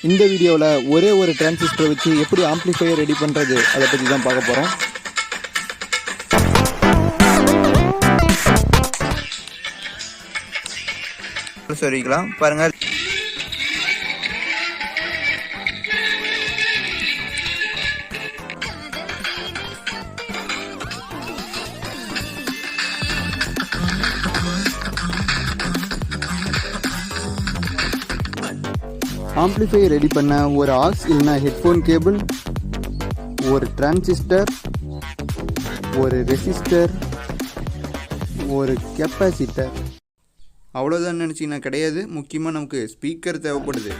இந்த வீடியோவில் ஒரே ஒரு டிரான்சிஸ்டர் வச்சு எப்படி ஆம்ப்ளிஃபையர் ரெடி பண்ணுறது அதை பற்றி தான் பார்க்க போகிறோம். சொல்லிக்கலாம் பாருங்கள். ஆம்ப்ளிஃபையர் ரெடி பண்ண ஒரு ஆக்ஸ் இல்லைனா ஹெட்ஃபோன் கேபிள், ஒரு டிரான்சிஸ்டர், ஒரு ரெசிஸ்டர், ஒரு கெப்பாசிட்டர், அவ்வளோதான் நினச்சிங்கன்னா கிடையாது. முக்கியமாக நமக்கு ஸ்பீக்கர் தேவைப்படுது.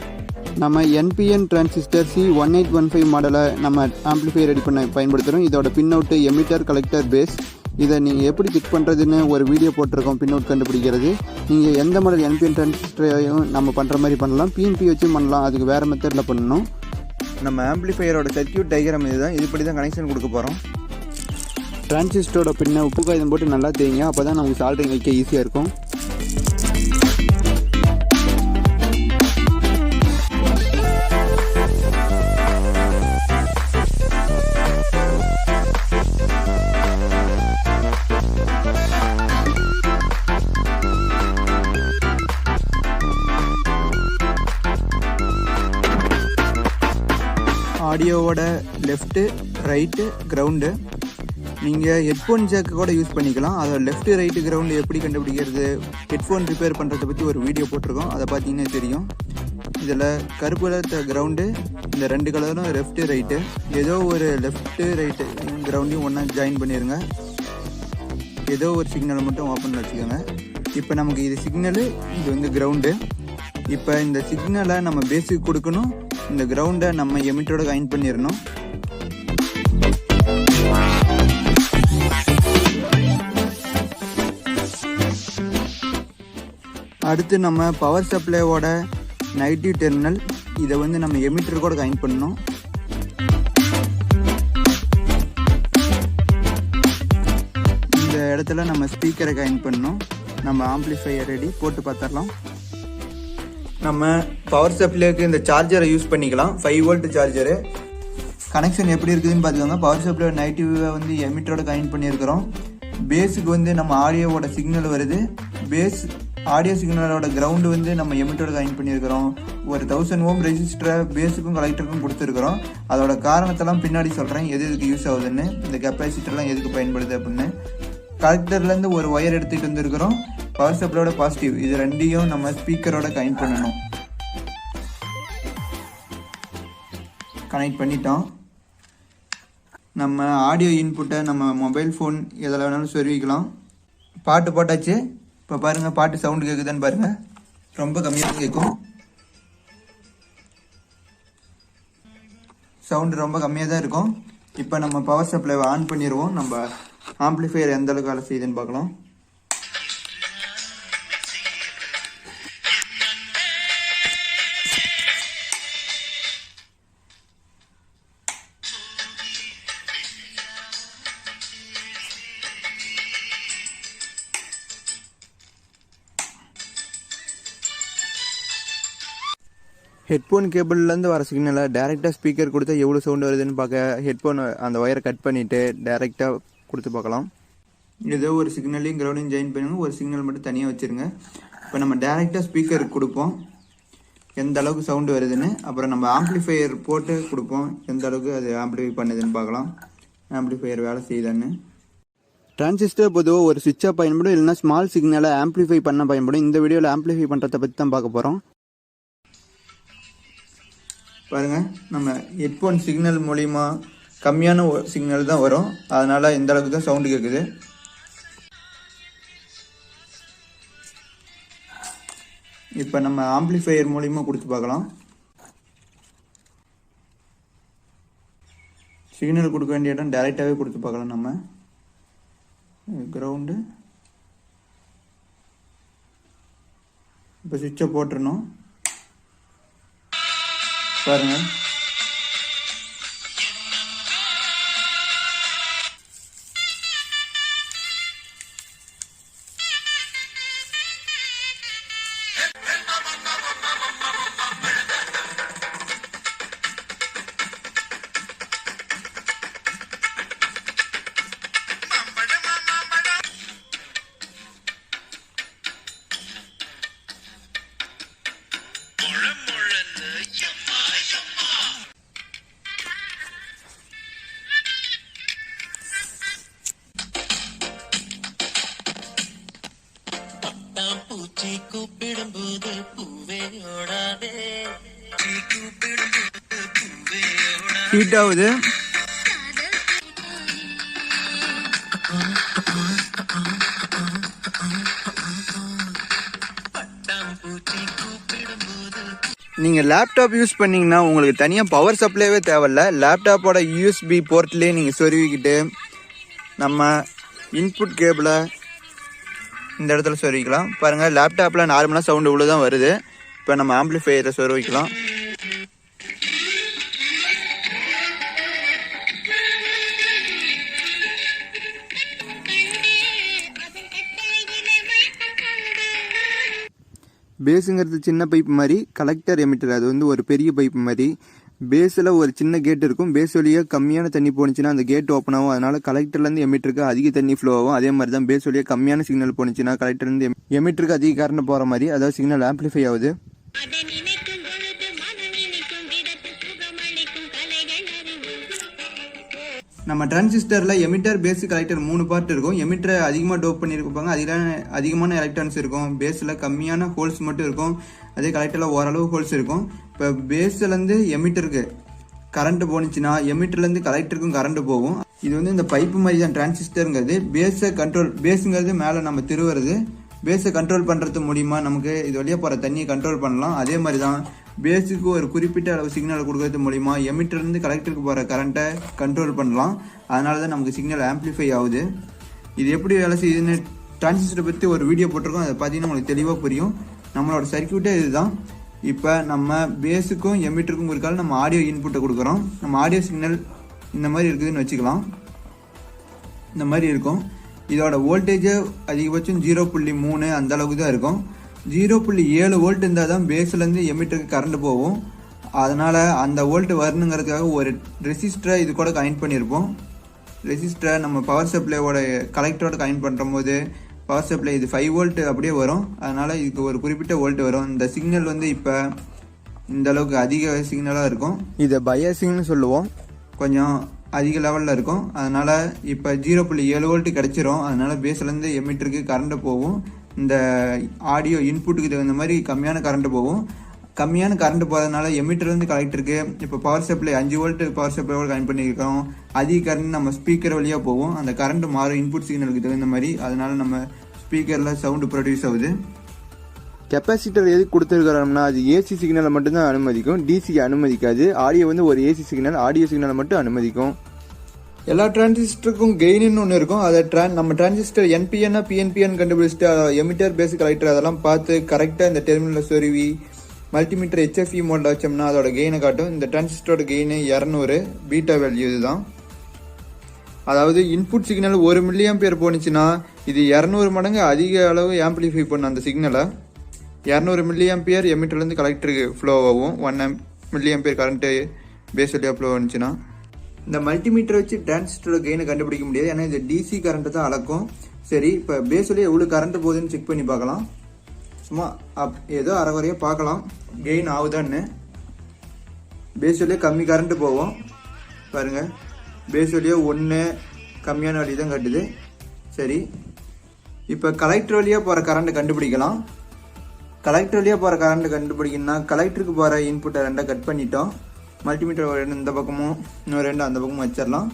நம்ம என்பிஎன் டிரான்சிஸ்டர் C1815 மாடலை நம்ம ஆம்ப்ளிஃபையர் ரெடி பண்ண பயன்படுத்துகிறோம். இதோட பின்னவுட்டு எமிட்டர், கலெக்டர், பேஸ். இதை நீங்கள் எப்படி செக் பண்ணுறதுன்னு ஒரு வீடியோ போட்டிருக்கோம், பின்னவுட் கண்டுபிடிக்கிறது. நீங்கள் எந்த மாடல் என்பிஎன் டிரான்சிஸ்டரையும் நம்ம பண்ணுற மாதிரி பண்ணலாம், பிஎன்பி வச்சும் பண்ணலாம். அதுக்கு வேறு மெத்தடில் பண்ணணும். நம்ம ஆம்ப்ளிஃபையரோட சர்க்யூட் டயக்ராம் இதுதான். இதுபடி தான் கனெக்ஷன் கொடுக்க போகிறோம். டிரான்சிஸ்டரோட பின்ன உப்பு காகிதம் போட்டு நல்லா தேய்ங்க, அப்போ தான் நமக்கு சால்ட்ரிங் வைக்க ஈஸியாக இருக்கும். ஆடியோவோட லெஃப்ட்டு, ரைட்டு, கிரவுண்டு. நீங்கள் ஹெட்ஃபோன் ஜாக்கு கூட யூஸ் பண்ணிக்கலாம். அதோட லெஃப்ட்டு, ரைட்டு, கிரவுண்டு எப்படி கண்டுபிடிக்கிறது, ஹெட்ஃபோன் ரிப்பேர் பண்ணுறதை பற்றி ஒரு வீடியோ போட்டிருக்கோம். அதை பார்த்தீங்கன்னா தெரியும். இதில் கருப்பு கலர் கிரவுண்டு, இந்த 2 கலரும் லெஃப்ட்டு, ரைட்டு. ஏதோ ஒரு லெஃப்ட்டு, ரைட்டு கிரவுண்டையும் ஒன்றா ஜாயின் பண்ணிடுங்க. ஏதோ ஒரு சிக்னலை மட்டும் ஓப்பன் வச்சுக்கோங்க. இப்போ நமக்கு இது சிக்னலு, இது வந்து கிரவுண்டு. இப்போ இந்த சிக்னலை நம்ம பேஸுக்கு கொடுக்கணும். இந்த கிரவுண்டை நம்ம எமிட்டரோட கனெக்ட் பண்ணிடணும். அடுத்து நம்ம பவர் சப்ளையோட நெகட்டிவ் டெர்மினல், இதை வந்து நம்ம எமிட்டர் கூட கனெக்ட் பண்ணணும். இந்த இடத்துல நம்ம ஸ்பீக்கரை கனெக்ட் பண்ணணும். நம்ம ஆம்ப்ளிஃபையர் ரெடி போட்டு பார்த்துடலாம். நம்ம பவர் சப்ளைக்கு இந்த சார்ஜரை யூஸ் பண்ணிக்கலாம். 5 வோல்ட் சார்ஜரு. கனெக்ஷன் எப்படி இருக்குதுன்னு பார்த்துக்கோங்க. பவர் சப்ளையோட நெகட்டிவை வந்து எமிட்டரோட கனெக்ட் பண்ணியிருக்கிறோம். பேஸுக்கு வந்து நம்ம ஆடியோவோட சிக்னல் வருது. பேஸ் ஆடியோ சிக்னலோட கிரவுண்டு வந்து நம்ம எமிட்டரோட கனெக்ட் பண்ணியிருக்கிறோம். ஒரு 1000 ஓம் ரெஜிஸ்டரை பேஸுக்கும் கலெக்டருக்கும் கொடுத்துருக்குறோம். அதோட காரணத்தெல்லாம் பின்னாடி சொல்கிறேன், எது எதுக்கு யூஸ் ஆகுதுன்னு, இந்த கெப்பாசிட்டர்லாம் எதுக்கு பயன்படுது அப்படின்னு. கலெக்டர்லேருந்து ஒரு ஒயர் எடுத்துகிட்டு வந்துருக்கிறோம். பவர் சப்ளையோட பாசிட்டிவ், இது ரெண்டையும் நம்ம ஸ்பீக்கரோட கனெக்ட் பண்ணணும். கனெக்ட் பண்ணிட்டோம். நம்ம ஆடியோ இன்புட்டை நம்ம மொபைல் ஃபோன் எதில் வேணாலும் சொருவிக்கலாம். பாட்டு போட்டாச்சு. இப்போ பாருங்கள், பாட்டு சவுண்டு கேட்குதுன்னு பாருங்கள். ரொம்ப கம்மியாக கேட்கும். சவுண்டு ரொம்ப கம்மியாக தான் இருக்கும். இப்போ நம்ம பவர் சப்ளைவை ஆன் பண்ணிடுவோம். நம்ம ஆம்ப்ளிஃபையர் எந்த அளவுக்கு வேலை செய்யுதுன்னு பார்க்கலாம். ஹெட்ஃபோன் கேபிள்லேருந்து வர சிக்னலை டேரெக்டாக ஸ்பீக்கர் கொடுத்தா எவ்வளோ சவுண்டு வருதுன்னு பார்க்க ஹெட்ஃபோன் அந்த ஒயரை கட் பண்ணிவிட்டு டேரெக்டாக கொடுத்து பார்க்கலாம். ஏதோ ஒரு சிக்னலையும் கிரவுண்டையும் ஜாயின் பண்ணுங்க. ஒரு சிக்னல் மட்டும் தனியாக வச்சுருங்க. இப்போ நம்ம டேரெக்டாக ஸ்பீக்கருக்கு கொடுப்போம் எந்த அளவுக்கு சவுண்டு வருதுன்னு. அப்புறம் நம்ம ஆம்ப்ளிஃபையர் போட்டு கொடுப்போம் எந்த அளவுக்கு அது ஆம்ப்ளிஃபை பண்ணுதுன்னு பார்க்கலாம், ஆம்ப்ளிஃபையர் வேலை செய்யுதான்னு. டிரான்சிஸ்டர் பொதுவாக ஒரு சுவிட்சாக பயன்படும், இல்லைனா ஸ்மால் சிக்னலை ஆம்ப்ளிஃபை பண்ண பயன்படும். இந்த வீடியோவில் ஆம்ப்ளிஃபை பண்ணுறதை பற்றி தான் பார்க்க போகிறோம். பாருங்கள், நம்ம ஹெட்ஃபோன் சிக்னல் மூலிமா கம்மியான சிக்னல் தான் வரும். அதனால் இந்த அளவுக்கு தான் சவுண்டு கேட்குது. இப்போ நம்ம ஆம்ப்ளிஃபையர் மூலிமா கொடுத்து பார்க்கலாம். சிக்னல் கொடுக்க வேண்டிய இடம் டைரெக்டாகவே கொடுத்து பார்க்கலாம். நம்ம கிரவுண்டு இப்போ சுவிட்சை போட்டுருணும். பாருங்கள், ஹீட் ஆகுது. நீங்கள் லேப்டாப் யூஸ் பண்ணிங்கன்னா உங்களுக்கு தனியாக பவர் சப்ளைவே தேவையில்ல. லேப்டாப்போட யூஎஸ்பி போர்ட்லேயே நீங்கள் சொருவிக்கிட்டு நம்ம இன்புட் கேபிளை இந்த இடத்துல சொருவிக்கலாம். பாருங்கள், லேப்டாப்பில் நார்மலாக சவுண்டு இவ்வளோ தான் வருது. இப்போ நம்ம ஆம்பிளிஃபையரை சொருவிக்கலாம். பேஸுங்கிறது சின்ன பைப் மாதிரி, கலெக்டர் எமிட்டர் அது வந்து ஒரு பெரிய பைப் மாதிரி. பேஸில் ஒரு சின்ன கேட் இருக்கும். பேஸ் வழியாக கம்மியான தண்ணி போணுச்சுன்னா அந்த கேட் ஓப்பன் ஆகும். அதனால கலெக்டர்லேருந்து எமிட்டருக்கு அதிக தண்ணி ஃப்ளோ ஆகும். அதே மாதிரி தான் பேஸ் வழியாக கம்மியான சிக்னல் போணுச்சுன்னா கலெக்டர்லேருந்து எமிட்டருக்கு அதிக கரண்ட் போகிற மாதிரி, அதாவது சிக்னல் ஆம்பிளிஃபை ஆகுது. நம்ம டிரான்சிஸ்டரில் எமிட்டர், பேஸ், கலெக்டர் 3 பார்ட் இருக்கும். எமிட்டரை அதிகமாக டோப் பண்ணியிருப்பாங்க, அதிகமான எலக்ட்ரான்ஸ் இருக்கும். பேஸில் கம்மியான ஹோல்ஸ் மட்டும் இருக்கும். அதே கலெக்டரில் ஓரளவு ஹோல்ஸ் இருக்கும். இப்போ பேஸ்லேருந்து எமிட்டருக்கு கரண்ட் போணுச்சுன்னா எமிட்டர்லேருந்து கலெக்டருக்கும் கரண்ட் போகும். இது வந்து இந்த பைப்பு மாதிரி தான் டிரான்சிஸ்டருங்கிறது. பேஸுங்கிறது மேலே நம்ம திருவுறது. பேஸை கண்ட்ரோல் பண்ணுறது மூலிமா நமக்கு இது வழியாக போகிற தண்ணியை கண்ட்ரோல் பண்ணலாம். அதே மாதிரி தான் பேஸுக்கு ஒரு குறிப்பிட்ட அளவு சிக்னலை கொடுக்கறது மூலிமா எமிட்டர்லேருந்து கலெக்டருக்கு போகிற கரண்ட்டை கண்ட்ரோல் பண்ணலாம். அதனால தான் நமக்கு சிக்னல் ஆம்பிளிஃபை ஆகுது. இது எப்படி வேலை செய்யுதுன்னு டிரான்சிஸ்டரை பற்றி ஒரு வீடியோ போட்டிருக்கோம். அதை பார்த்தீங்கன்னா உங்களுக்கு தெளிவாக புரியும். நம்மளோட சர்க்யூட்டே இதுதான். இப்போ நம்ம பேஸுக்கும் எமிட்டருக்கும் இருக்கால நம்ம ஆடியோ இன்புட்டை கொடுக்குறோம். நம்ம ஆடியோ சிக்னல் இந்த மாதிரி இருக்குதுன்னு வச்சுக்கலாம். இந்த மாதிரி இருக்கும். இதோட வோல்டேஜ் அதிகபட்சம் 0.3 அந்த அளவுக்கு தான் இருக்கும். 0.7 வோல்ட் இருந்தால் தான் பேஸ்லேருந்து எமிட்டருக்கு கரண்ட் போகும். அதனால் அந்த வோல்ட் வரணுங்கிறதுக்காக ஒரு ரெசிஸ்டரை இது கூட கனெக்ட் பண்ணியிருப்போம். ரெசிஸ்டரை நம்ம பவர் சப்ளையோட கலெக்டரோட கனெக்ட் பண்ணுற போது பவர் சப்ளை இது 5 வோல்ட் அப்படியே வரும். அதனால் இதுக்கு ஒரு குறிப்பிட்ட வோல்ட் வரும். இந்த சிக்னல் வந்து இப்போ இந்த அளவுக்கு அதிக சிக்னலாக இருக்கும். இதை பயாசிங்னு சொல்லுவோம். கொஞ்சம் அதிக லெவலில் இருக்கும். அதனால் இப்போ 0.7 வோல்ட் கிடச்சிரும். அதனால் பேஸ்லேருந்து எமிட்டருக்கு கரண்ட் போகும். இந்த ஆடியோ இன்புட்டுக்கு தகுந்த மாதிரி கம்மியான கரண்ட் போகும். கம்மியான கரண்ட் போகிறதுனால எமிட்டர்லேருந்து கலெக்டருக்கு இப்போ பவர் சப்ளை 5 வோல்ட் பவர் சப்ளையோட கனெக்ட் பண்ணியிருக்கோம். அதிக கரண்ட் நம்ம ஸ்பீக்கர் வழியாக போகும். அந்த கரண்ட் மாறும் இன்புட் சிக்னலுக்கு தகுந்த மாதிரி. அதனால் நம்ம ஸ்பீக்கரில் சவுண்டு ப்ரொடியூஸ் ஆகுது. கெப்பாசிட்டர் எதுக்கு கொடுத்துருக்கிறோம்னா அது ஏசி சிக்னலை மட்டும்தான் அனுமதிக்கும், டிசிக்கு அனுமதிக்காது. ஆடியோ வந்து ஒரு ஏசி சிக்னல், ஆடியோ சிக்னலை மட்டும் அனுமதிக்கும். எல்லா டிரான்சிஸ்டருக்கும் கெயின்னு ஒன்று இருக்கும். அதை நம்ம டிரான்சிஸ்டர் என்பிஎன்னா பிஎன்பிஎன் கண்டுபிடிச்சிட்டு எமிட்டர், பேஸ், கலெக்டர் அதெல்லாம் பார்த்து கரெக்டாக இந்த டெர்மினலில் சொருவி மல்டிமீட்டர் HFE மோடில் வச்சோம்னா அதோட கெயினை காட்டும். இந்த டிரான்சிஸ்டரோட கெயின் 200 பீட்டா வேல்யூ இதுதான். அதாவது இன்புட் சிக்னல் 1 மில்லியாம்பியர் போனுச்சுன்னா இது 200 மடங்கு அதிக அளவு ஆம்பிளிஃபை பண்ணும். அந்த சிக்னலை 200 மில்லியாம்பியர் எமிட்டர்லேருந்து கலெக்டருக்கு ஃப்ளோ ஆகும். 1 மில்லியாம்பியர் கரண்ட்டு பேஸ் வழியாக ஃப்ளோ வந்துச்சுன்னா. இந்த மல்டிமீட்டர் வச்சு டிரான்சிஸ்டரோட கெயினை கண்டுபிடிக்க முடியாது. ஏன்னா இது டிசி கரண்ட்டை தான் அளக்கும். சரி, இப்போ பேஸ் வழியாக எவ்வளோ கரண்ட் போகுதுன்னு செக் பண்ணி பார்க்கலாம். சும்மா ஏதோ அரைக்குறையாக பார்க்கலாம் கெயின் ஆகுதான்னு. பேஸ் வழியாக கம்மி கரண்ட்டு போவோம். பாருங்கள், பேஸ் வழியாக 1 கம்மியான வழி தான் கட்டுது. சரி, இப்போ கலெக்டர் வழியாக போகிற கரண்ட்டை கண்டுபிடிக்கலாம். கலெக்டர் வழியாக போகிற கரண்ட் கண்டுபிடிக்கணும்னா கலெக்டருக்கு போகிற இன்புட்டை 2 கட் பண்ணிட்டோம். மல்டிமீட்டர் 2 இந்த பக்கமும் இன்னும் 2 அந்த பக்கமும் வச்சிடலாம்.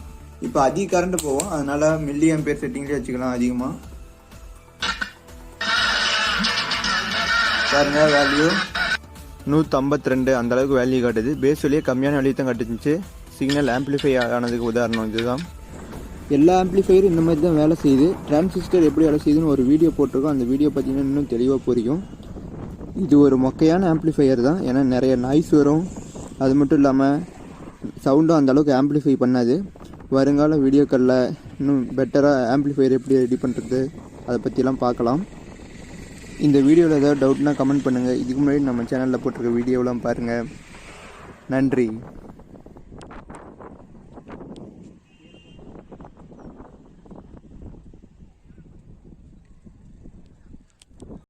இப்போ அதிக கரண்ட் போவோம். அதனால் மில்லியாம்பியர் செட்டிங்லேயே வச்சுக்கலாம். அதிகமாக பாருங்க, வேல்யூ 152 அந்த அளவுக்கு வேல்யூ காட்டுது. பேஸ் வழியாக கம்மியான வேல்யூ தான் காட்டுச்சு. சிக்னல் ஆம்பிளிஃபை ஆனதுக்கு உதாரணம் இதுதான். எல்லா ஆம்பிளிஃபையரும் இந்த மாதிரி தான் வேலை செய்யுது. டிரான்சிஸ்டர் எப்படி வேலை செய்யுதுன்னு ஒரு வீடியோ போட்டிருக்கோம். அந்த வீடியோ பார்த்தீங்கன்னா இன்னும் தெளிவாக புரியும். இது ஒரு மொக்கையான ஆம்பிளிஃபையர் தான். ஏன்னா நிறைய நாய்ஸ் வரும். அது மட்டும் இல்லாமல் சவுண்டும் அந்தளவுக்கு ஆம்பிளிஃபை பண்ணாது. வருங்கால வீடியோக்களில் இன்னும் பெட்டராக ஆம்பிளிஃபையர் எப்படி ரெடி பண்ணுறது அதை பற்றிலாம் பார்க்கலாம். இந்த வீடியோவில் ஏதாவது டவுட்னா கமெண்ட் பண்ணுங்கள். இதுக்கு முன்னாடி நம்ம சேனலில் போட்டிருக்க வீடியோலாம் பாருங்கள். நன்றி.